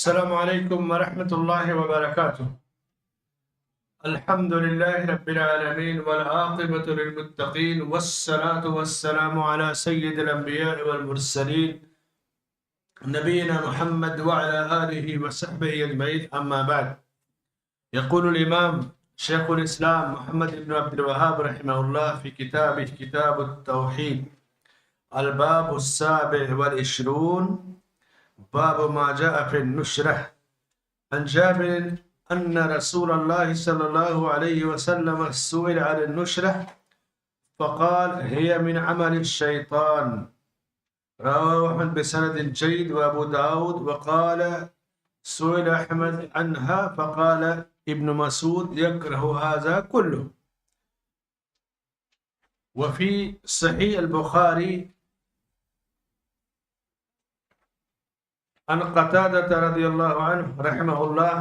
السلام علیکم ورحمۃ اللہ وبرکاتہ۔ الحمد للہ رب العالمین والعاقبۃ للمتقین والصلاة والسلام علی سید الانبیاء والمرسلین نبینا محمد وعلى آلہ وصحبہ اجمعین، اما بعد۔ یقول الامام شیخ الاسلام محمد بن عبد الوهاب رحمہ اللہ فی کتابہ کتاب التوحید الباب السابع والعشرون باب ما جاء في النشرة عن جابر أن رسول الله صلى الله عليه وسلم سئل عن النشرة فقال هي من عمل الشيطان، رواه أحمد بسند جيد وأبو داود، وقال سئل أحمد عنها فقال ابن مسعود يكره هذا كله. وفي صحيح البخاري عن قتادة رضي الله عنه رحمه الله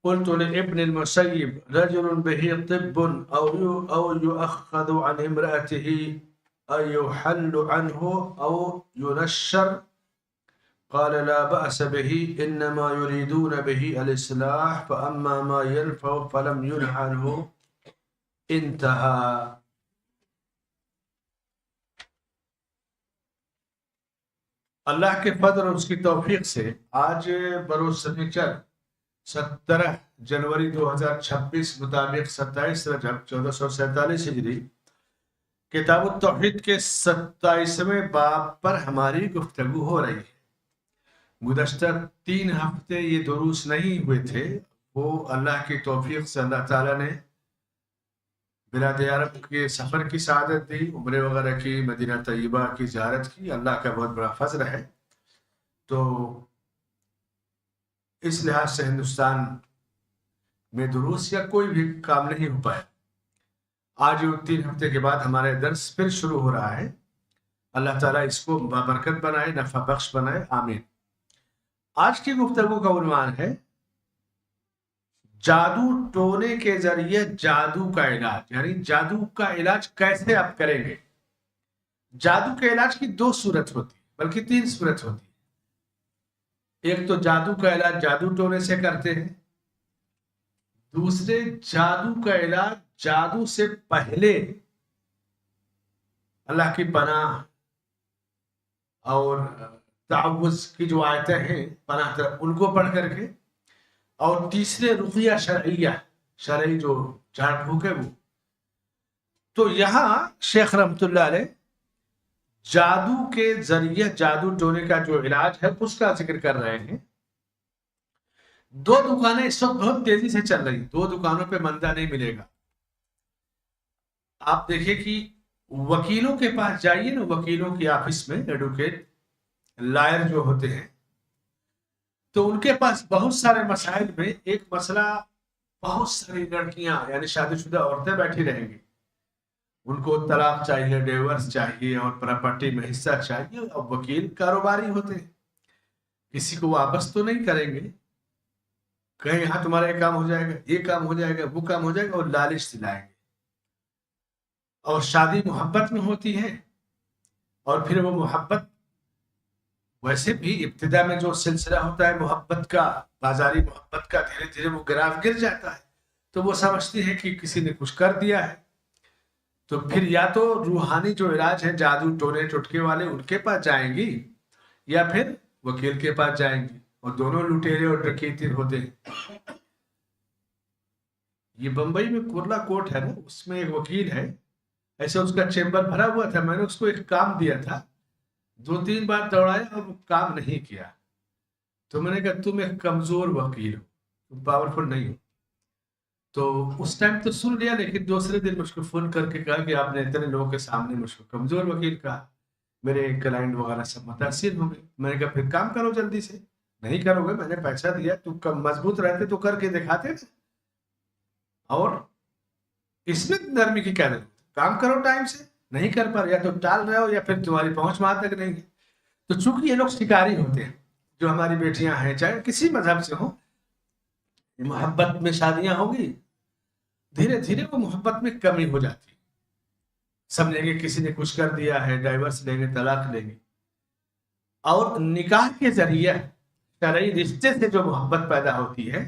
قلت لابن المسيب رجل به طب أو يؤخذ عن امرأته أو يحل عنه أو ينشر، قال لا بأس به إنما يريدون به الإصلاح فأما ما ينفع فلم ينه عنه انتهى۔ اللہ کے فضل اور اس کی توفیق سے آج بروز سنیچر 17 جنوری 2026 مطابق 27 رجب 1447 ہجری کتاب التوحید کے 27ویں باب پر ہماری گفتگو ہو رہی ہے۔ گزشتہ 3 ہفتے یہ دروس نہیں ہوئے تھے، وہ اللہ کی توفیق سے اللہ تعالیٰ نے بلاد عرب کے سفر کی سعادت دی، عمرے وغیرہ کی، مدینہ طیبہ کی زیارت کی، اللہ کا بہت بڑا فضل ہے۔ تو اس لحاظ سے ہندوستان میں دروس یا کوئی بھی کام نہیں ہو پایا۔ آج 3 ہفتے کے بعد ہمارے درس پھر شروع ہو رہا ہے۔ اللہ تعالیٰ اس کو بابرکت بنائے، نفع بخش بنائے، آمین۔ آج کی گفتگو کا عنوان ہے جادو ٹونے کے ذریعے جادو کا علاج، یعنی جادو کا علاج کیسے آپ کریں گے۔ جادو کے علاج کی 2 صورت ہوتی ہے، بلکہ 3 صورت ہوتی ہے۔ ایک تو جادو کا علاج جادو ٹونے سے کرتے ہیں، دوسرے جادو کا علاج جادو سے پہلے اللہ کی پناہ اور تعوذ کی جو آیتیں ہیں پناہ طرف ان کو پڑھ کر کے، اور تیسرے رقیہ شرعی جو جھاڑ پھونک ہے وہ۔ تو یہاں شیخ رحمۃ اللہ علیہ جادو کے ذریعے جادو ٹونے کا جو علاج ہے اس کا ذکر کر رہے ہیں۔ 2 دکانیں اس وقت بہت تیزی سے چل رہی ہیں، 2 دکانوں پہ مندہ نہیں ملے گا۔ آپ دیکھیں کہ وکیلوں کے پاس جائیے نا، وکیلوں کی آفس میں ایڈوکیٹ لائر جو ہوتے ہیں، تو ان کے پاس بہت سارے مسائل میں ایک مسئلہ، بہت ساری لڑکیاں یعنی شادی شدہ عورتیں بیٹھی رہیں گی، ان کو طلاق چاہیے، ڈیورس چاہیے، اور پراپرٹی میں حصہ چاہیے۔ اور وکیل کاروباری ہوتے ہیں، کسی کو واپس تو نہیں کریں گے، کہیں یہاں تمہارا یہ کام ہو جائے گا، یہ کام ہو جائے گا، وہ کام ہو جائے گا، اور لالچ دلائیں گے۔ اور شادی محبت میں ہوتی ہے، اور پھر وہ محبت ویسے بھی ابتدا میں جو سلسلہ ہوتا ہے محبت کا، بازاری محبت کا، دھیرے دھیرے وہ گراف گر جاتا ہے، تو وہ سمجھتی ہے کہ کسی نے کچھ کر دیا ہے۔ تو پھر یا تو روحانی جو علاج ہے جادو ٹونے ٹوٹکے والے ان کے پاس جائیں گی، یا پھر وکیل کے پاس جائیں گی، اور دونوں لٹیرے اور ڈکیتی ہوتے ہیں۔ یہ بمبئی میں کرلا کوٹ ہے نا، اس میں ایک وکیل ہے، ایسے اس کا چیمبر بھرا ہوا تھا، میں نے اس کو ایک کام دیا تھا، 2-3 بار دوڑایا اور وہ کام نہیں کیا، تو میں نے کہا تم ایک کمزور وکیل ہو، تم پاورفل نہیں ہو۔ تو اس ٹائم تو سن لیا، لیکن دوسرے دن مجھ کو فون کر کے کہا کہ آپ نے اتنے لوگوں کے سامنے مجھ کو کمزور وکیل کہا، میرے کلائنٹ وغیرہ سب متاثر ہوں گے۔ میں نے کہا پھر کام کرو جلدی سے، نہیں کرو گے، میں نے پیسہ دیا، تو کم مضبوط رہتے تو کر کے دکھاتے نا۔ اور اس میں نرمی کی کیا ضرورت، کام کرو ٹائم سے، نہیں کر پا رہے یا تو ٹال رہے ہو یا پھر تمہاری پہنچ وہاں تک نہیں ہے۔ تو چونکہ یہ لوگ شکاری ہوتے ہیں، جو ہماری بیٹیاں ہیں چاہے کسی مذہب سے ہوں، محبت میں شادیاں ہوگی، دھیرے دھیرے وہ محبت میں کمی ہو جاتی، سمجھیں گے کسی نے کچھ کر دیا ہے، ڈائیورس لیں گے، طلاق لیں گے۔ اور نکاح کے ذریعے شرعی رشتے سے جو محبت پیدا ہوتی ہے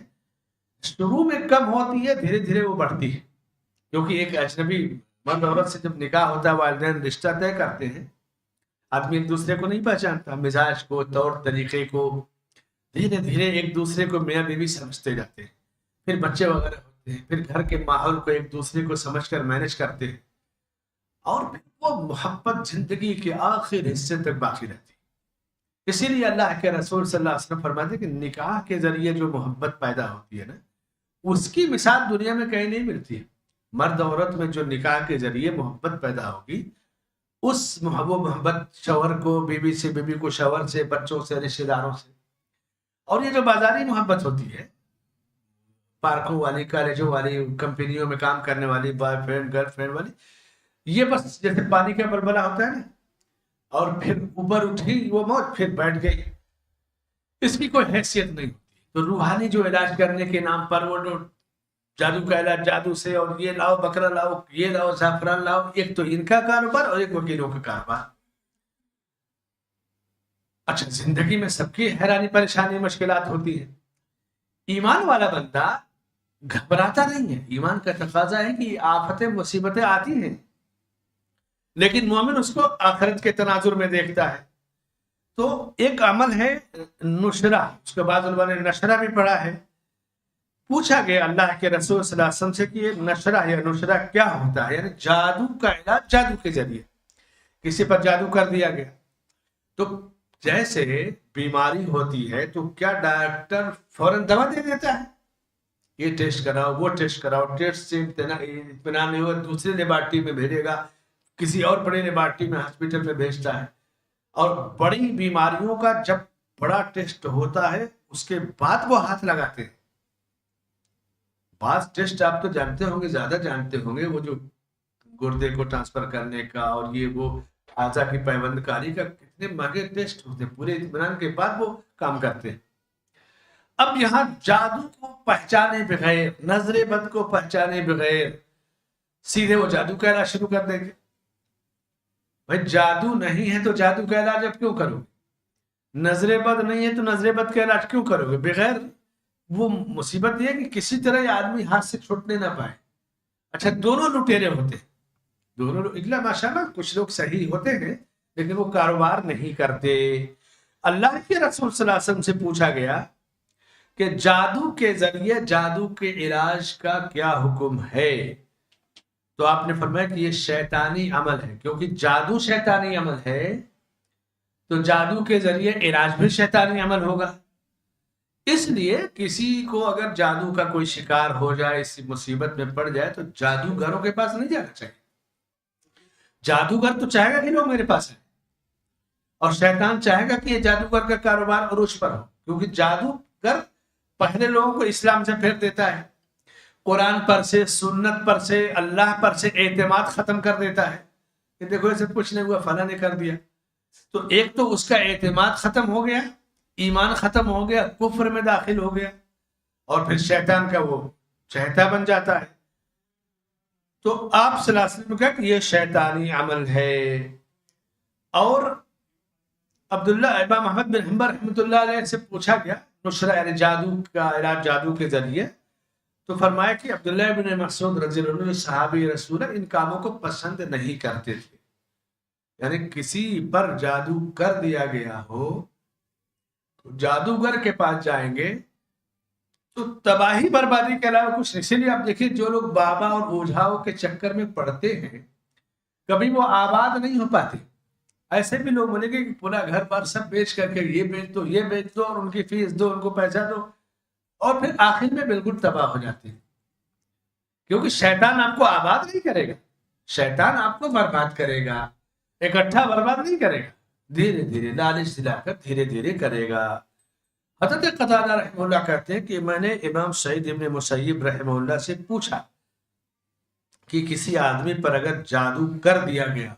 شروع میں کم ہوتی ہے، دھیرے دھیرے وہ بڑھتی ہے، کیونکہ ایک اجنبی مرد عورت سے جب نکاح ہوتا ہے والدین رشتہ طے کرتے ہیں، آدمی ایک دوسرے کو نہیں پہچانتا، مزاج کو، طور طریقے کو، دھیرے دھیرے ایک دوسرے کو میاں بیوی سمجھتے جاتے ہیں، پھر بچے وغیرہ ہوتے ہیں، پھر گھر کے ماحول کو ایک دوسرے کو سمجھ کر مینج کرتے ہیں، اور پھر وہ محبت زندگی کے آخر حصے تک باقی رہتی ہے۔ اسی لیے اللہ کے رسول صلی اللہ علیہ وسلم فرماتے ہیں کہ نکاح کے ذریعے جو محبت پیدا ہوتی ہے نا، اس کی مثال دنیا میں کہیں نہیں ملتی ہے۔ مرد عورت میں جو نکاح کے ذریعے محبت پیدا ہوگی، اس وہ محبت شوہر کو بیوی سے، بیوی کو شوہر سے، بچوں سے، رشتہ داروں سے، اور یہ جو بازاری محبت ہوتی ہے، پارکوں والی، کالجوں والی، کمپنیوں میں کام کرنے والی، بوائے فرینڈ گرل فرینڈ والی، یہ بس جیسے پانی کا بلبلہ ہوتا ہے نا، اور پھر اوپر اٹھی وہ موت، پھر بیٹھ گئی، اس کی کوئی حیثیت نہیں ہوتی۔ تو روحانی جو علاج کرنے کے نام پر وہ جادو کا علاج، جادو سے، اور یہ لاؤ بکرا لاؤ، یہ لاؤ زعفران لاؤ، ایک تو ان کا کاروبار اور ایک وکیلوں کا کاروبار۔ اچھا، زندگی میں سب کی حیرانی پریشانی مشکلات ہوتی ہیں، ایمان والا بندہ گھبراتا نہیں ہے۔ ایمان کا تقاضا ہے کہ آفتیں مصیبتیں آتی ہیں، لیکن مومن اس کو آخرت کے تناظر میں دیکھتا ہے۔ تو ایک عمل ہے نشرہ، اس کے بعد علماء نے نشرہ بھی پڑھا ہے۔ پوچھا گیا اللہ کے رسول صلی اللہ علیہ وسلم سے کہ یہ نشرہ یا نشرہ کیا ہوتا ہے، یعنی جادو کا علاج جادو کے ذریعے کسی پر جادو کر دیا گیا۔ تو جیسے بیماری ہوتی ہے تو کیا ڈاکٹر فوراً دوا دے دیتا ہے، یہ ٹیسٹ کراؤ، وہ ٹیسٹ کراؤ، ٹیسٹ سے اطمینان نہیں ہوا دوسرے لیبارٹری میں بھیجے گا، کسی اور بڑے لیبارٹری میں، ہاسپٹل میں بھیجتا ہے۔ اور بڑی بیماریوں کا جب بڑا ٹیسٹ ہوتا ہے اس کے بعد وہ ہاتھ لگاتے ہیں۔ بعض ٹیسٹ آپ تو جانتے ہوں گے، زیادہ جانتے ہوں گے، وہ جو گردے کو ٹرانسفر کرنے کا اور یہ وہ اعضا کی پیوند کاری کا، کتنے مہنگے ٹیسٹ ہوتے ہیں، پورے اطمینان کے بعد وہ کام کرتے ہیں۔ اب یہاں جادو کو پہچانے بغیر، نظر بد کو پہچانے بغیر سیدھے وہ جادو کا علاج شروع کر دیں گے۔ بھائی جادو نہیں ہے تو جادو کا علاج اب کیوں کرو گے؟ نظر بد نہیں ہے تو نظر بد کا علاج کیوں کرو گے؟ بغیر وہ مصیبت یہ ہے کہ کسی طرح یہ آدمی ہاتھ سے چھوٹنے نہ پائے۔ اچھا، دونوں لٹیرے ہوتے ہیں، دونوں اگلا ماشاءاللہ کچھ لوگ صحیح ہوتے ہیں لیکن وہ کاروبار نہیں کرتے۔ اللہ کے رسول صلی اللہ علیہ وسلم سے پوچھا گیا کہ جادو کے ذریعے جادو کے علاج کا کیا حکم ہے، تو آپ نے فرمایا کہ یہ شیطانی عمل ہے، کیونکہ جادو شیطانی عمل ہے تو جادو کے ذریعے علاج بھی شیطانی عمل ہوگا۔ اس لیے کسی کو اگر جادو کا کوئی شکار ہو جائے، اس مصیبت میں پڑ جائے، تو جادوگروں کے پاس نہیں جانا چاہیے۔ جادوگر تو چاہے گا کہ لوگ میرے پاس ہیں، اور شیطان چاہے گا کہ یہ جادوگر کا کاروبار عروج پر ہو، کیونکہ جادوگر پہلے لوگوں کو اسلام سے پھیر دیتا ہے، قرآن پر سے، سنت پر سے، اللہ پر سے اعتماد ختم کر دیتا ہے کہ دیکھو ایسے کچھ نہیں ہوا، فلاں نے کر دیا۔ تو ایک تو اس کا اعتماد ختم ہو گیا، ایمان ختم ہو گیا، کفر میں داخل ہو گیا، اور پھر شیطان کا وہ چہتا بن جاتا ہے۔ تو آپ صلی اللہ علیہ وسلم نے کہا کہ یہ شیطانی عمل ہے۔ اور عبداللہ امام احمد بن حنبل رحمۃ اللہ علیہ سے پوچھا گیا نشرہ یعنی جادو کا علاج جادو کے ذریعے، تو فرمایا کہ عبداللہ بن مسعود رضی اللہ عنہ صحابی رسول ان کاموں کو پسند نہیں کرتے تھے، یعنی کسی پر جادو کر دیا گیا ہو تو جادوگر کے پاس جائیں گے تو تباہی بربادی کے علاوہ کچھ نہیں۔ اسی لیے آپ دیکھیں جو لوگ بابا اور اوجھاؤں کے چکر میں پڑتے ہیں کبھی وہ آباد نہیں ہو پاتے۔ ایسے بھی لوگ بولیں گے کہ پورا گھر بار سب بیچ کر کے یہ بیچ دو، یہ بیچ دو، اور ان کی فیس دو، ان کو پیسہ دو، اور پھر آخر میں بالکل تباہ ہو جاتے ہیں، کیونکہ شیطان آپ کو آباد نہیں کرے گا، شیطان آپ کو برباد کرے گا، اکٹھا برباد نہیں کرے گا، دھیرے دھیرے لالچ دلا کر دھیرے دھیرے کرے گا۔ حضرت قتادہ رحمہ اللہ کہتے ہیں کہ میں نے امام سعید ابن مسیب رحمہ اللہ سے پوچھا کہ کسی آدمی پر اگر جادو کر دیا گیا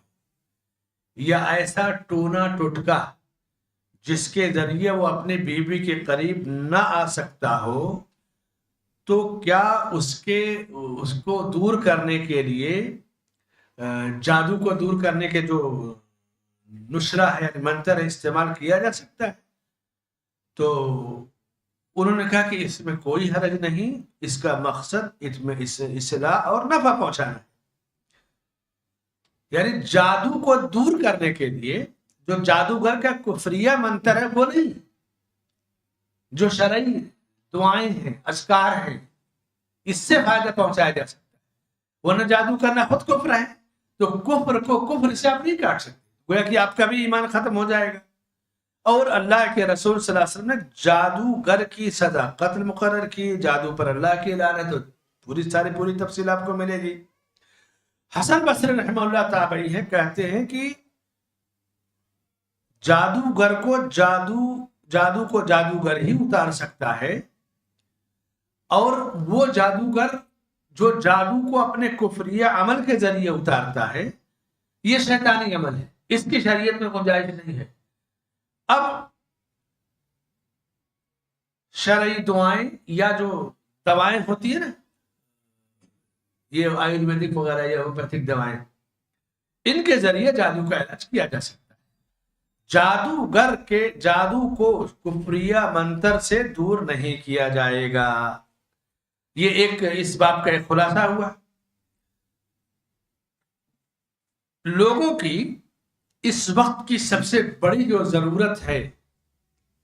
یا ایسا ٹونا ٹوٹکا جس کے ذریعے وہ اپنے بیوی کے قریب نہ آ سکتا ہو، تو کیا اس کو دور کرنے کے لیے جادو کو دور کرنے کے جو نشرہ ہے یعنی منتر ہے استعمال کیا جا سکتا ہے؟ تو انہوں نے کہا کہ اس میں کوئی حرج نہیں، اس کا مقصد اصلاح اور نفع پہنچانا ہے. یعنی جادو کو دور کرنے کے لیے جو جادوگر کا کفریہ منتر ہے وہ نہیں، جو شرعی دعائیں ہیں، اذکار ہیں، اس سے فائدہ پہنچایا جا سکتا ہے. ورنہ جادو کرنا خود کفر ہے، تو کفر کو کفر سے آپ نہیں کاٹ سکتے، گویا کہ آپ کا بھی ایمان ختم ہو جائے گا. اور اللہ کے رسول صلی اللہ علیہ وسلم نے جادوگر کی سزا قتل مقرر کی، جادو پر اللہ کی لعنت، پوری تفصیل آپ کو ملے گی. حسن بصری رحمہ اللہ تابعی ہے، کہتے ہیں کہ جادوگر کو جادو کو جادوگر ہی اتار سکتا ہے، اور وہ جادوگر جو جادو کو اپنے کفریہ عمل کے ذریعے اتارتا ہے یہ شیطانی عمل ہے، اس کی شریعت میں گنجائش نہیں ہے. اب شرعی دعائیں یا جو دوائیں ہوتی ہیں نا، یہ آیورویدک وغیرہ یا ہومیوپیتھک دوائیں، ان کے ذریعے جادو کا علاج کیا جا سکتا ہے. جادوگر کے جادو کو کفریہ منتر سے دور نہیں کیا جائے گا. یہ ایک اس باب کا ایک خلاصہ ہوا. لوگوں کی اس وقت کی سب سے بڑی جو ضرورت ہے،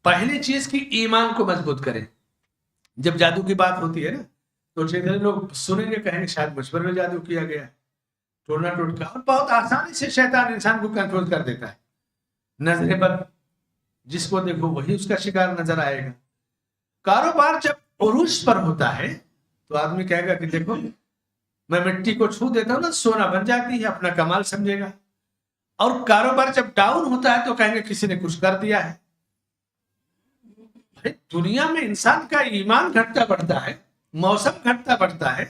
پہلی چیز کی ایمان کو مضبوط کریں. جب جادو کی بات ہوتی ہے نا تو جتنے لوگ سنیں گے کہیں گے شاید مجھ پر بھی جادو کیا گیا ہے، ٹوٹنا ٹوٹکا. اور بہت آسانی سے شیطان انسان کو کنٹرول کر دیتا ہے. نظر پر جس کو دیکھو وہی اس کا شکار نظر آئے گا. کاروبار جب عروج پر ہوتا ہے تو آدمی کہے گا کہ دیکھو میں مٹی کو چھو دیتا ہوں نا سونا بن جاتی ہے، اپنا کمال سمجھے گا. اور کاروبار جب ڈاؤن ہوتا ہے تو کہیں گے کسی نے کچھ کر دیا ہے. دنیا میں انسان کا ایمان گھٹتا بڑھتا ہے، موسم گھٹتا بڑھتا ہے،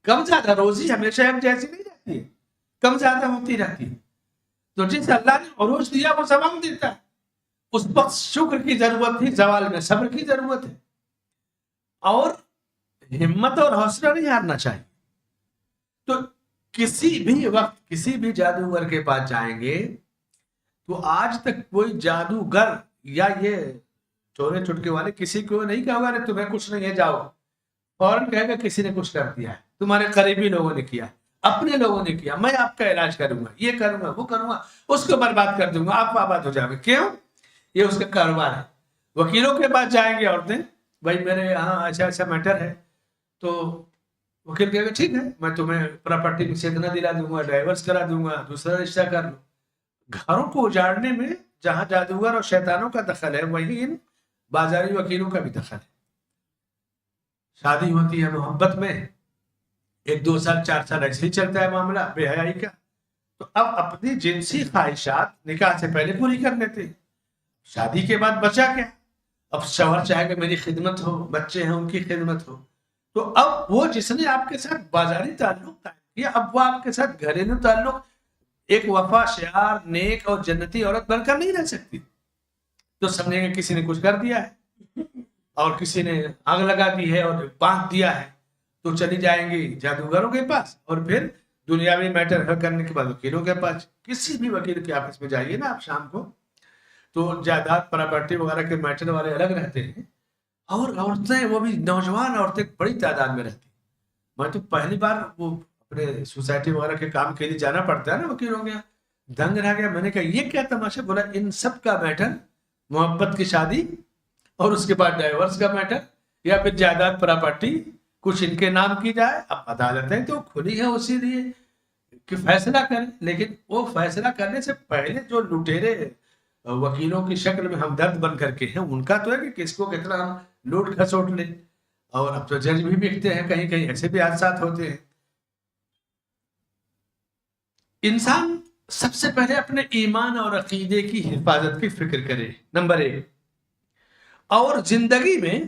کم زیادہ روزی ہمیشہ ایک جیسی نہیں رہتی ہے، کم زیادہ ہوتی رہتی ہے. تو جس اللہ نے عروج دیا وہ زوال دیتا ہے. اس وقت شکر کی ضرورت تھی، زوال میں صبر کی ضرورت ہے، اور ہمت اور حوصلہ نہیں ہارنا چاہیے. تو کسی بھی وقت کسی بھی جادوگر کے پاس جائیں گے تو آج تک کوئی جادوگر یا یہ چورے چٹکے والے کسی کو نہیں کہا ہوگا تمہیں کچھ نہیں ہے جاؤ، فوراً کہے گا کسی نے کچھ کر دیا ہے، تمہارے قریبی لوگوں نے کیا، اپنے لوگوں نے کیا، میں آپ کا علاج کروں گا، یہ کروں گا، وہ کروں گا، اس کو برباد کر دوں گا، آپ آباد ہو جاؤ گے. کیوں؟ یہ اس کا کاروبار ہے. وکیلوں کے پاس جائیں گے عورتیں، بھائی میرے یہاں ایسا ایسا میٹر ہے، تو وکیل کہے گا ٹھیک ہے میں تمہیں پراپرٹی میں سے اتنا دلا دوں گا، ڈائیورس کرا دوں گا، دوسرا رشتہ کر لو. گھروں کو اجاڑنے میں جہاں جادوگر اور شیطانوں کا دخل ہے وہیں ان بازاری وکیلوں کا بھی دخل ہے. شادی ہوتی ہے محبت میں، 1-2 سال 4 سال ایسے ہی چلتا ہے معاملہ بے حیائی کا، تو اب اپنی جنسی خواہشات نکاح سے پہلے پوری کر لیتے ہیں. شادی کے بعد بچا کیا؟ اب شوہر چاہے کہ میری خدمت ہو، بچے ہیں ان کی خدمت ہو. تو اب وہ جس نے آپ کے ساتھ بازاری تعلق قائم کیا، اب وہ آپ کے ساتھ گھریلو تعلق ایک وفا شعار نیک اور جنتی عورت بن کر نہیں رہ سکتی. تو سمجھیں گے کسی نے کچھ کر دیا ہے اور کسی نے آگ لگا دی ہے اور باندھ دیا ہے، تو چلی جائیں گی جادوگروں کے پاس، اور پھر دنیاوی میٹر حل کرنے کے بعد وکیلوں کے پاس. کسی بھی وکیل کے آفس میں جائیے نا آپ شام کو، تو جائیداد پراپرٹی وغیرہ کے میٹر والے الگ رہتے ہیں، اور عورتیں وہ بھی نوجوان عورتیں بڑی تعداد میں رہتی. میں تو پہلی بار وہ اپنے سوسائٹی وغیرہ کے کام کے لیے جانا پڑتا ہے نا وکیلوں کے، دنگ رہ گیا. میں نے کہا یہ کیا تماشا؟ بولا ان سب کا میٹر محبت کی شادی اور اس کے بعد ڈائیورس کا میٹر یا پھر جائیداد پراپرٹی کچھ ان کے نام کی جائے. اب عدالتیں تو کھلی ہیں اسی لیے کہ فیصلہ کریں، لیکن وہ فیصلہ کرنے سے پہلے جو لٹیرے وکیلوں کی شکل میں ہمدرد بن کر کے ہیں ان کا تو ہے کہ کس کو کتنا ہم لوٹ کھسوٹ لیں. اور اب تو جج بھی بکتے ہیں، کہیں کہیں ایسے بھی حادثات ہوتے ہیں. انسان سب سے پہلے اپنے ایمان اور عقیدے کی حفاظت کی فکر کرے، نمبر 1. اور زندگی میں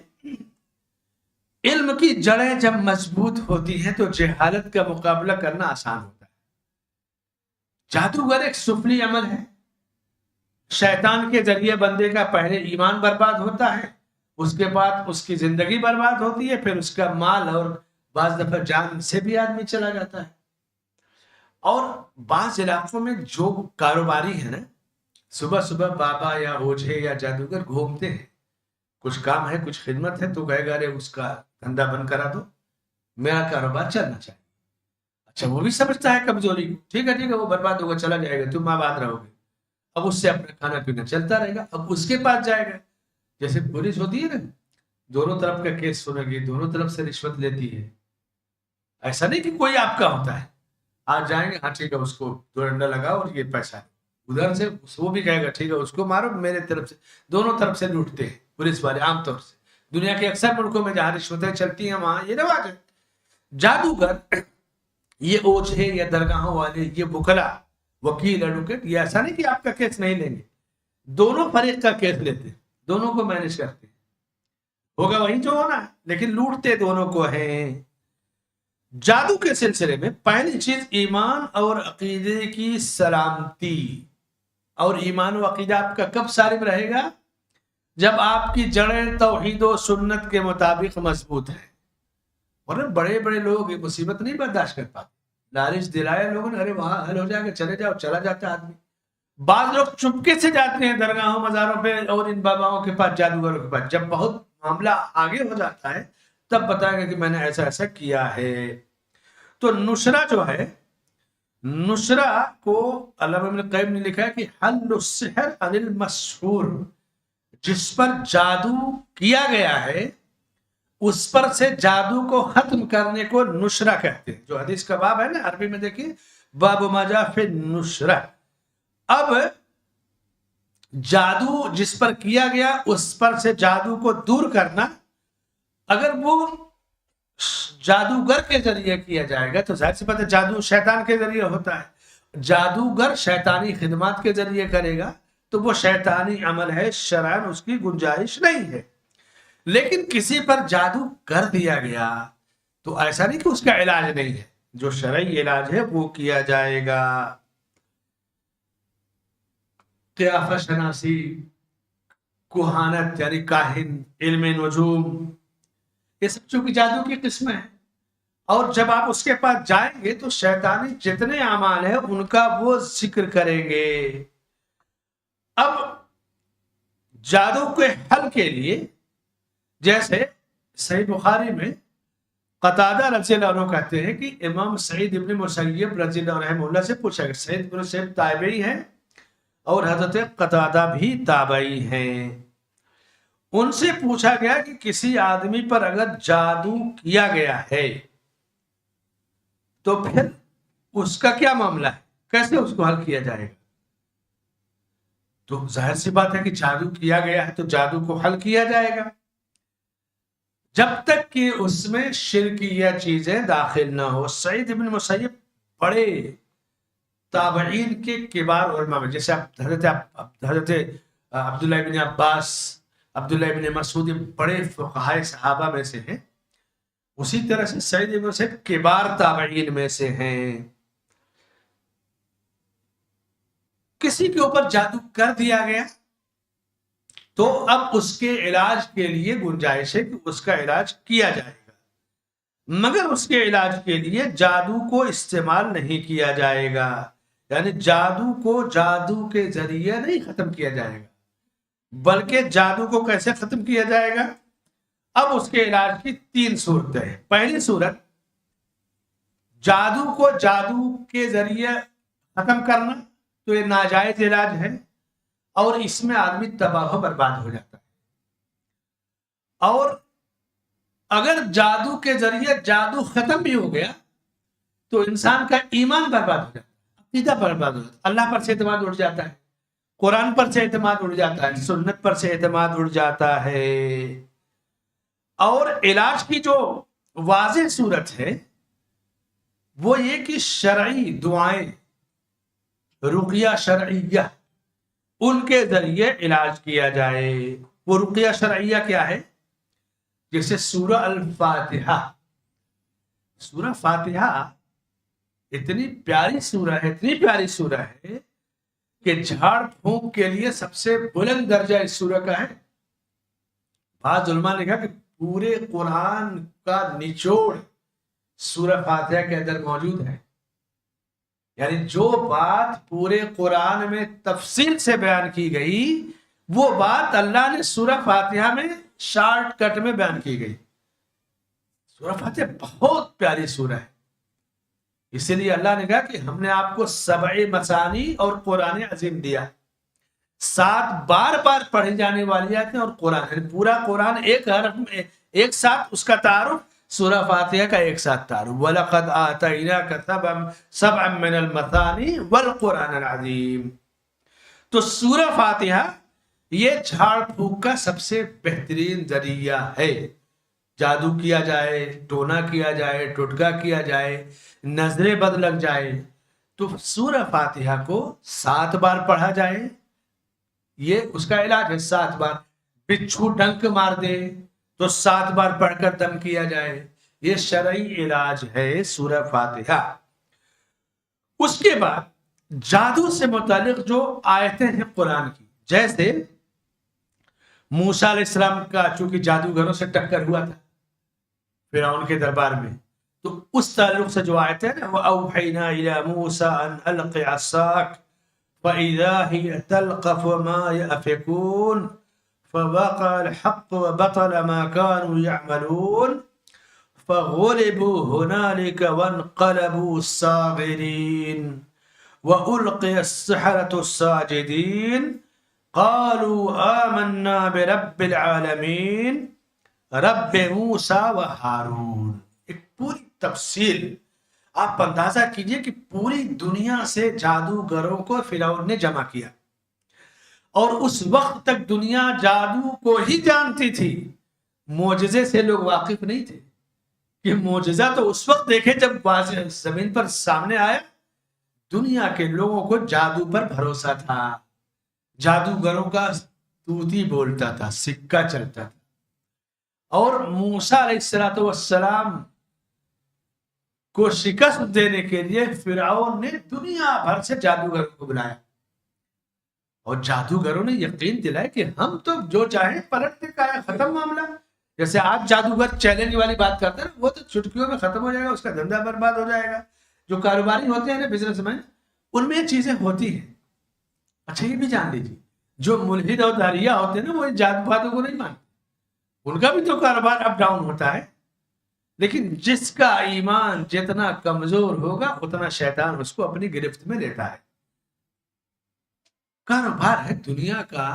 علم کی جڑیں جب مضبوط ہوتی ہیں تو جہالت کا مقابلہ کرنا آسان ہوتا ہے. جادوگر ایک سفلی عمل ہے. شیطان کے ذریعے بندے کا پہلے ایمان برباد ہوتا ہے، اس کے بعد اس کی زندگی برباد ہوتی ہے، پھر اس کا مال اور بعض دفعہ جان سے بھی آدمی چلا جاتا ہے. اور بعض علاقوں میں جو کاروباری ہے نا صبح صبح بابا یا اوجھے یا جادوگر گھومتے ہیں، کچھ کام ہے کچھ خدمت ہے تو کہے گا ارے اس کا دھندا بند کرا دو، میرا کاروبار چلنا چاہیے. اچھا وہ بھی سمجھتا ہے کمزوری کو، ٹھیک ہے وہ برباد ہوگا چلا جائے گا، تم آباد رہو گے. اب اس سے اپنا کھانا پینا چلتا رہے گا. اب اس کے پاس جائے گا، جیسے پولیس ہوتی ہے نا، دونوں طرف کا کیس سنے گی، دونوں طرف سے رشوت لیتی ہے. ایسا نہیں کہ کوئی آپ کا ہوتا ہے، آج جائیں گے ہاں ٹھیک ہے اس کو 2 ڈنڈا لگاؤ اور یہ پیسہ ہے. ادھر سے وہ بھی کہے گا ٹھیک ہے اس کو مارو، میرے طرف سے. دونوں طرف سے لوٹتے ہیں پولیس والے عام طور سے. دنیا کے اکثر ملکوں میں جہاں رشوتیں چلتی ہیں وہاں یہ رواج ہے. جادوگر، یہ اوجھے یا درگاہوں والے، یہ وکلا، وکیل، ایڈوکیٹ، یہ ایسا نہیں کہ آپ کا کیس نہیں لیں گے، دونوں فریق کا کیس لیتے ہیں، دونوں کو مینج کرتے ہیں. ہوگا وہی جو ہونا ہے، لیکن لوٹتے دونوں کو ہیں. جادو کے سلسلے میں پہلی چیز ایمان اور عقیدے کی سلامتی. اور ایمان و عقیدہ آپ کا کب سالم رہے گا؟ جب آپ کی جڑیں توحید و سنت کے مطابق مضبوط ہیں. اور بڑے بڑے لوگ یہ مصیبت نہیں برداشت کر پاتے، لالچ دلایا لوگوں نے، ارے وہاں حل ہو جائے گا چلے جاؤ، چلا جاتا ہے آدمی. بعض لوگ چپکے سے جاتے ہیں درگاہوں مزاروں پہ اور ان باباؤں کے پاس، جادوگروں کے پاس. جب بہت معاملہ آگے ہو جاتا ہے تب بتائے گا کہ میں نے ایسا ایسا کیا ہے. تو نشرہ جو ہے، نشرہ کو علامہ ابن القیم نے لکھا ہے کہ حل السحر عن المسحور، جس پر جادو کیا گیا ہے اس پر سے جادو کو ختم کرنے کو نشرہ کہتے ہیں. جو حدیث کا باب ہے نا عربی میں دیکھیے، باب ما جاء فی النشرہ. اب جادو جس پر کیا گیا اس پر سے جادو کو دور کرنا، اگر وہ جادوگر کے ذریعے کیا جائے گا تو ظاہر سی بات ہے جادو شیطان کے ذریعے ہوتا ہے. جادوگر شیطانی خدمات کے ذریعے کرے گا تو وہ شیطانی عمل ہے، شرعاً اس کی گنجائش نہیں ہے. لیکن کسی پر جادو کر دیا گیا تو ایسا نہیں کہ اس کا علاج نہیں ہے، جو شرعی علاج ہے وہ کیا جائے گا. قیافہ شناسی، کوہانت یعنی کاہن، علم نجوم، یہ سب چونکہ جادو کی قسمیں ہیں. اور جب آپ اس کے پاس جائیں گے تو شیطانی جتنے اعمال ہیں ان کا وہ ذکر کریں گے. اب جادو کے حل کے لیے جیسے صحیح بخاری میں قتادہ رضی اللہ عنہ کہتے ہیں کہ امام سعید ابن مسیب رضی اللہ رحمہ اللہ سے پوچھا کہ سعید ابن مسیب تابعی ہیں اور حضرت قتادہ بھی تابعی ہیں. ان سے پوچھا گیا کہ کسی آدمی پر اگر جادو کیا گیا ہے تو پھر اس کا کیا معاملہ ہے، کیسے اس کو حل کیا جائے گا؟ تو ظاہر سی بات ہے کہ جادو کیا گیا ہے تو جادو کو حل کیا جائے گا جب تک کہ اس میں شرکیہ چیزیں داخل نہ ہو. سعید ابن مسیب بڑے تابعین کے کبار علماء میں، جیسے حضرت عبداللہ ابن عباس، عبداللہ ابن مسعود بڑے فقہائے صحابہ میں سے ہیں، اسی طرح سے سعید ابن مسیب کبار تابعین میں سے ہیں. کسی کے اوپر جادو کر دیا گیا تو اب اس کے علاج کے لیے گنجائش ہے کہ اس کا علاج کیا جائے گا، مگر اس کے علاج کے لیے جادو کو استعمال نہیں کیا جائے گا. یعنی جادو کو جادو کے ذریعے نہیں ختم کیا جائے گا، بلکہ جادو کو کیسے ختم کیا جائے گا؟ اب اس کے علاج کی 3 صورتیں ہیں. پہلی صورت، جادو کو جادو کے ذریعے ختم کرنا، تو یہ ناجائز علاج ہے اور اس میں آدمی تباہ و برباد ہو جاتا ہے. اور اگر جادو کے ذریعے جادو ختم بھی ہو گیا تو انسان کا ایمان برباد ہو جاتا ہے، عقیدہ برباد ہو جاتا ہے، اللہ پر سے اعتماد اٹھ جاتا ہے، قرآن پر سے اعتماد اٹھ جاتا ہے، سنت پر سے اعتماد اٹھ جاتا ہے. اور علاج کی جو واضح صورت ہے وہ یہ کہ شرعی دعائیں، رقیہ شرعیہ، ان کے ذریعے علاج کیا جائے. وہ رقیہ شرعیہ کیا ہے؟ جیسے سورہ الفاتحہ. سورہ فاتحہ اتنی پیاری سورہ ہے، اتنی پیاری سورہ ہے کہ جھاڑ پھونک کے لیے سب سے بلند درجہ اس سورہ کا ہے. بعض علماء نے کہا کہ پورے قرآن کا نچوڑ سورہ فاتحہ کے اندر موجود ہے. یعنی جو بات پورے قرآن میں تفصیل سے بیان کی گئی وہ بات اللہ نے سورہ فاتحہ میں شارٹ کٹ میں بیان کی گئی. سورہ فاتحہ بہت پیاری سورہ ہے، اسی لیے اللہ نے کہا کہ ہم نے آپ کو 7 مثانی اور قرآن عظیم دیا. 7 بار بار پڑھی جانے والی آیتیں اور قرآن، پورا قرآن ایک حرف میں ایک ساتھ اس کا تعارف، سورہ فاتحہ کا ایک ساتھ تعارف. وَلَقَدْ آتَيْنَاكَ سَبْعًا مِّنَ الْمَثَانِي وَالْقُرْآنَ الْعَظِيمِ. تو سورہ فاتحہ یہ جھاڑ پھونک کا سب سے بہترین ذریعہ ہے. جادو کیا جائے، ٹونا کیا جائے، ٹوٹکا کیا جائے، نظریں بد لگ جائے تو سورہ فاتحہ کو 7 بار پڑھا جائے، یہ اس کا علاج ہے. 7 بار بچھو ڈنک مار دے تو 7 بار پڑھ کر دم کیا جائے، یہ شرعی علاج ہے سورہ فاتحہ. اس کے بعد جادو سے متعلق جو آیتیں ہیں قرآن کی، جیسے موسیٰ علیہ السلام کا چونکہ جادوگروں سے ٹکر ہوا تھا فرعون کے دربار میں، تو اس تعلق سے جو آیت ہے نا، وَأَوْحَيْنَا إِلَى مُوسَىٰ أَنْ أَلْقِ عَصَاكَ فَإِذَا هِيَ تَلْقَفُ مَا يَأْفِكُونَ فَوَقَعَ الْحَقُّ وَبَطَلَ مَا كَانُوا يَعْمَلُونَ فَغُلِبُوا هُنَالِكَ وَانقَلَبُوا صَاغِرِينَ وَأُلْقِيَ السَّحَرَةُ السَّاجِدِينَ قَالُوا آمَنَّا بِرَبِّ الْعَالَمِينَ رب موسیٰ و ہارون. ایک پوری تفصیل آپ اندازہ کیجئے کہ پوری دنیا سے جادوگروں کو فرعون نے جمع کیا، اور اس وقت تک دنیا جادو کو ہی جانتی تھی، معجزے سے لوگ واقف نہیں تھے. کہ معجزہ تو اس وقت دیکھے جب واضح زمین پر سامنے آیا. دنیا کے لوگوں کو جادو پر بھروسہ تھا، جادوگروں کا طوطی بولتا تھا، سکہ چلتا تھا. اور موسیٰ علیہ السلام کو شکست دینے کے لیے فرعون نے دنیا بھر سے جادوگروں کو بلایا، اور جادوگروں نے یقین دلایا کہ ہم تو جو چاہیں پلٹ دے کا ختم معاملہ. جیسے آج جادوگر چیلنج والی بات کرتے ہیں، وہ تو چٹکیوں میں ختم ہو جائے گا، اس کا دھندا برباد ہو جائے گا. جو کاروباری ہوتے ہیں نا، بزنس مین، ان میں یہ چیزیں ہوتی ہیں. اچھا یہ بھی جان لیجیے، جو ملحد اور داریہ ہوتے ہیں نا، وہ جادو باتوں کو نہیں مانتے، ان کا بھی تو کاروبار اپ ڈاؤن ہوتا ہے. لیکن جس کا ایمان جتنا کمزور ہوگا اتنا شیطان اس کو اپنی گرفت میں لیتا ہے. کاروبار ہے دنیا کا،